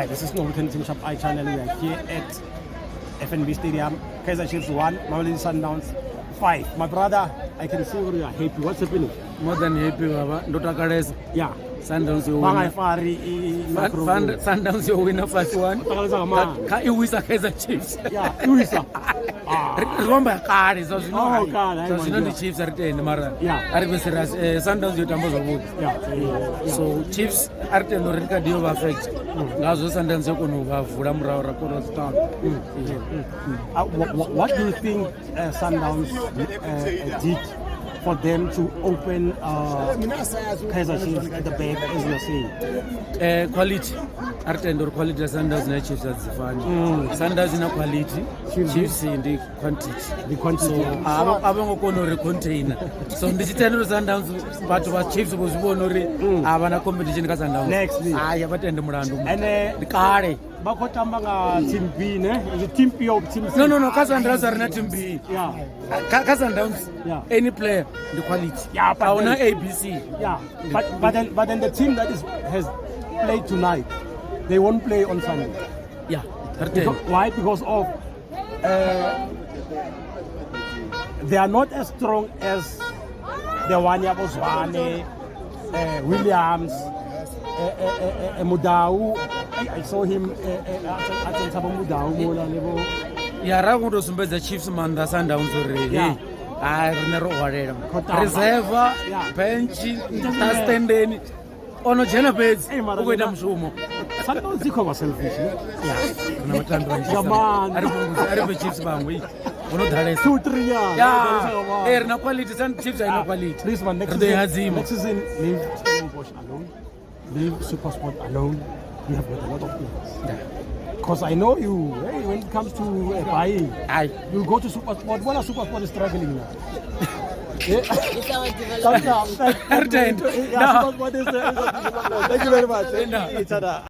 Hi, this is Northern Team Shop iChannel. We are here at FNB Stadium. Kaizer Chiefs 1, Mamelodi Sundowns 5. My brother, I can see you are happy. What's happening? More than happy, Baba. Dr. Kades. Yeah. Sundowns, you Bangai win. Fari, Sundowns, you win 5-1. Can you win Kaizer Chiefs? Yeah, Luisa. Remember, card is also Oh, card. so you know the Chiefs are in Mara. Yeah. Sundowns, you tambos of wood. Yeah. So Chiefs are the Norika deal of effect. Gazo Sundowns, you can have Furamra or Town. What do you think Sundowns did for them to open Kaizer Chiefs at the back, as you're saying? Quality. Art or quality Sundowns and Chiefs as the fan. Sundowns in a quality, Chiefs in the quantity. The quantity. So, I don't know the container. So, the Channel Sundowns, but what Chiefs was born or Havana competition Sundowns. Next week. I have attended Morandum. And the car. Bakotambanga Team B, ne? Is it Team P or Team C? No, Sundowns are not Team B. Yeah. Sundowns, any player, the quality. Yeah, but not ABC. Yeah, but then the team that has played tonight, they won't play on Sunday. Yeah. Why? Because of they are not as strong as the one Yabozwane, Williams, Mudau. I saw him at Mudau. Yeah, Ragundo Sumbeza Chiefs man, the Sundowns already. Yeah. I never worried. Reserve, bench, standing. Ono jena beds. Ukwenda mshumo. Sundowns zikho kwa selfish. Yeah. Jamani. Aribe Chiefs bangwe. Ono dale 2-3 years. Yeah. Na quality Sun Chiefs are no quality. Please man, next season leave Stellenbosch alone. Leave SuperSport alone. We have got a lot of players. Because I know you, when it comes to buying, you go to SuperSport. Well, SuperSport is struggling now. It's our development. Sometimes. Thank you very much.